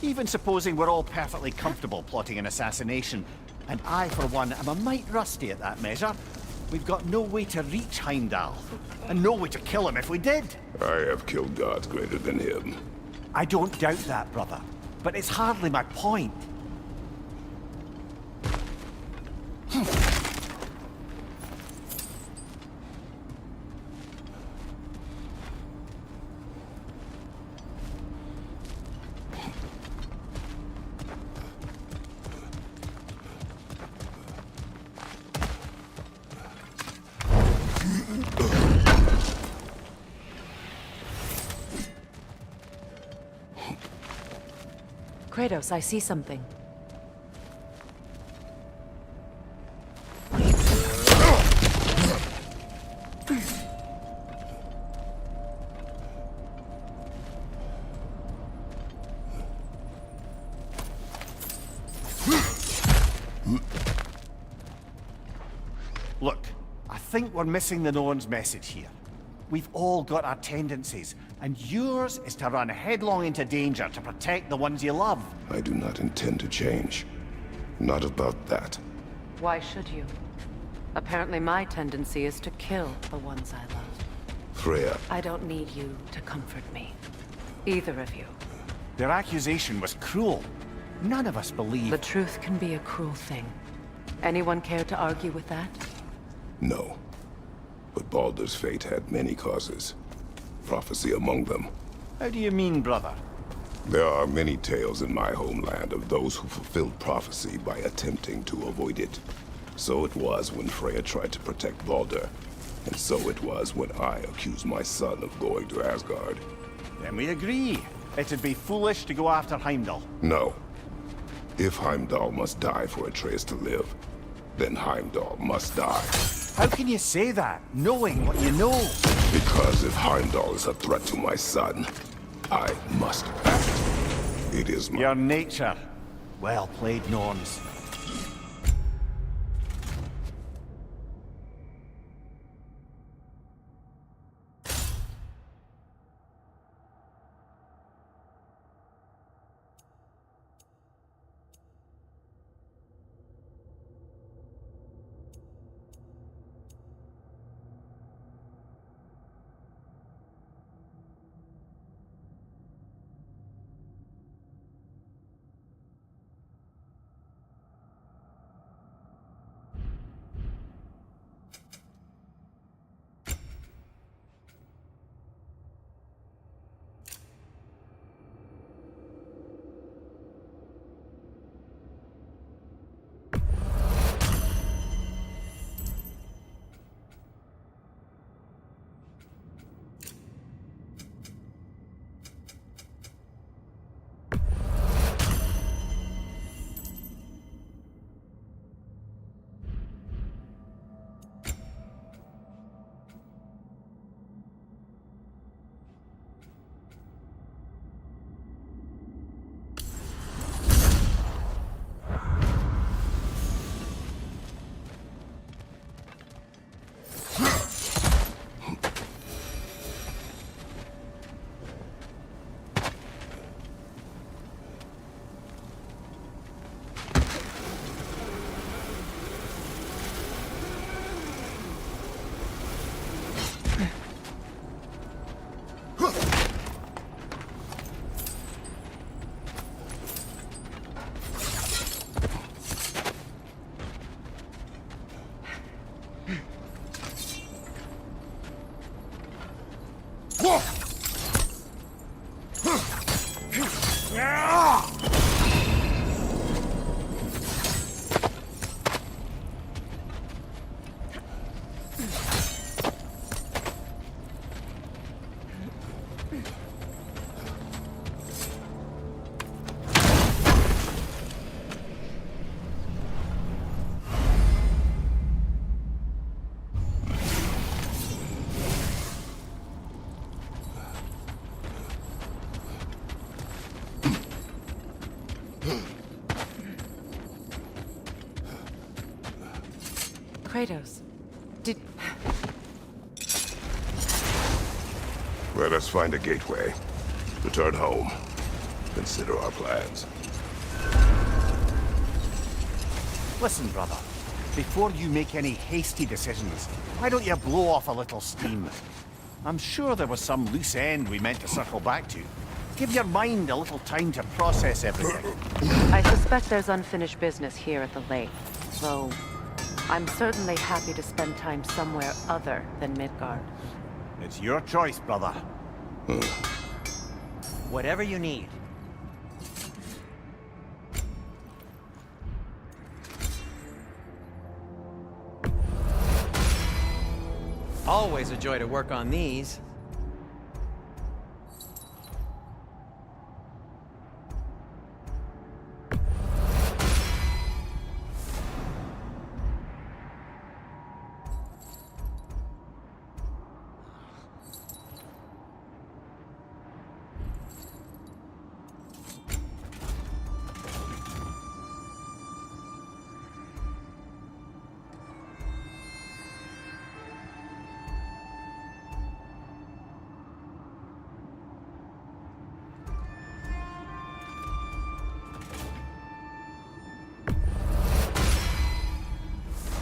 Speaker 6: Even supposing we're all perfectly comfortable plotting an assassination, and I, for one, am a mite rusty at that measure, we've got no way to reach Heimdall, and no way to kill him if we did.
Speaker 9: I have killed gods greater than him.
Speaker 6: I don't doubt that, brother, but it's hardly my point.
Speaker 7: Kratos, I see something.
Speaker 6: Look, I think we're missing the Norn's message here. We've all got our tendencies, and yours is to run headlong into danger to protect the ones you love.
Speaker 9: I do not intend to change. Not about that.
Speaker 7: Why should you? Apparently my tendency is to kill the ones I love.
Speaker 9: Freya.
Speaker 7: I don't need you to comfort me. Either of you.
Speaker 6: Their accusation was cruel. None of us believe...
Speaker 7: The truth can be a cruel thing. Anyone care to argue with that?
Speaker 9: No. But Baldur's fate had many causes. Prophecy among them.
Speaker 6: How do you mean, brother?
Speaker 9: There are many tales in my homeland of those who fulfilled prophecy by attempting to avoid it. So it was when Freya tried to protect Baldur. And so it was when I accused my son of going to Asgard.
Speaker 6: Then we agree. It'd be foolish to go after Heimdall.
Speaker 9: No. If Heimdall must die for Atreus to live, then Heimdall must die.
Speaker 6: How can you say that, knowing what you know?
Speaker 9: Because if Heimdall is a threat to my son, I must act. It is my...
Speaker 6: Your nature. Well played, Norns.
Speaker 7: Kratos, did...
Speaker 9: Let us find a gateway. Return home. consider our plans.
Speaker 6: Listen, brother. Before you make any hasty decisions, why don't you blow off a little steam? I'm sure there was some loose end we meant to circle back to. Give your mind a little time to process everything.
Speaker 7: I suspect there's unfinished business here at the lake, though I'm certainly happy to spend time somewhere other than Midgard.
Speaker 6: It's your choice, brother.
Speaker 11: Whatever you need. Always a joy to work on these.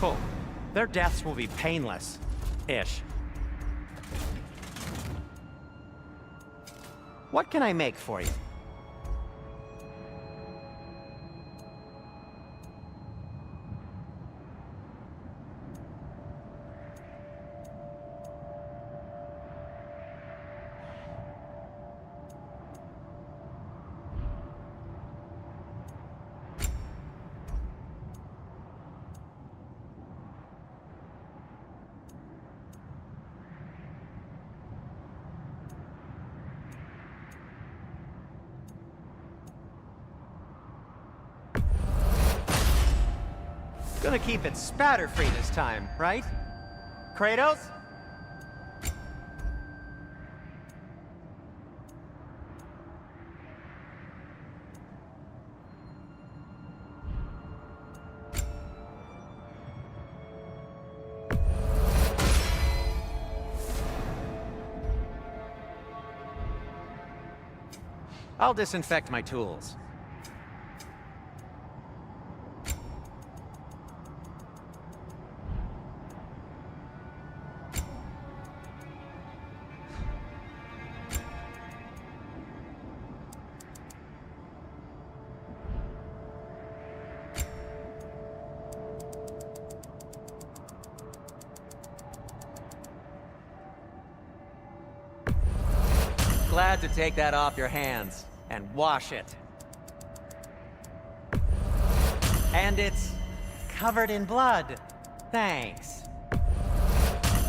Speaker 11: Cool. Their deaths will be painless-ish. What can I make for you? Gonna keep it spatter-free this time, right? Kratos? I'll disinfect my tools. Glad to take that off your hands and wash it. And it's covered in blood. Thanks.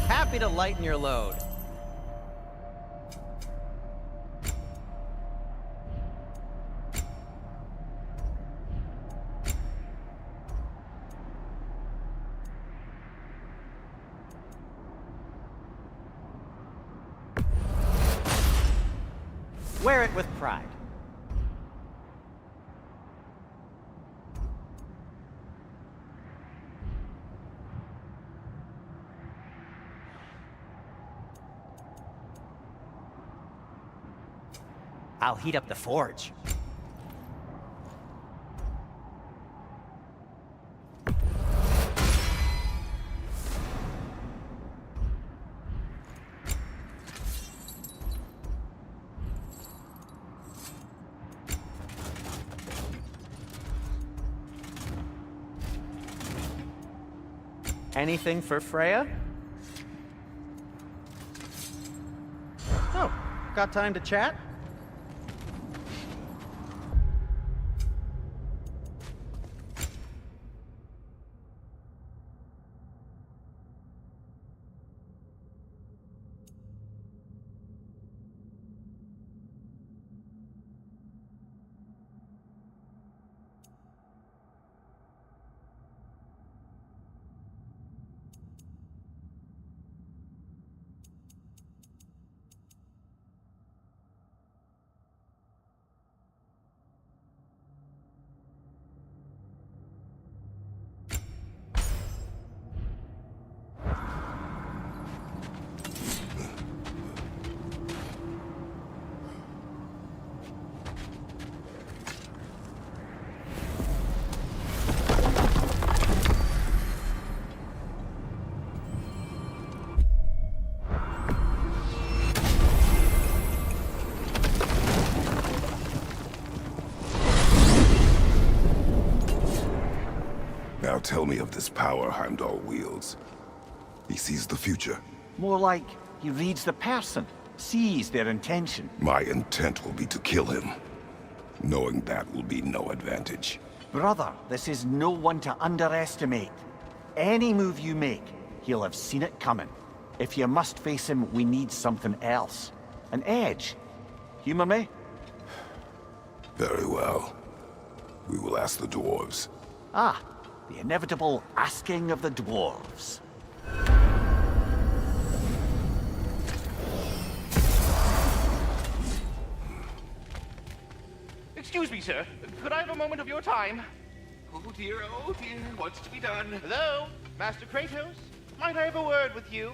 Speaker 11: Happy to lighten your load. Wear it with pride. I'll heat up the forge. Anything for Freya? Oh, got time to chat?
Speaker 9: tell me of this power Heimdall wields. He sees the future.
Speaker 6: More like he reads the person, sees their intention.
Speaker 9: My intent will be to kill him. Knowing that will be no advantage.
Speaker 6: Brother, this is no one to underestimate. Any move you make, he'll have seen it coming. If you must face him, we need something else. An edge. Humor me?
Speaker 9: Very well. We will ask the dwarves.
Speaker 6: Ah, the inevitable asking of the dwarves.
Speaker 8: Excuse me, sir. Could I have a moment of your time? Oh dear, what's to be done?
Speaker 16: Hello? Master Kratos? Might I have a word with you?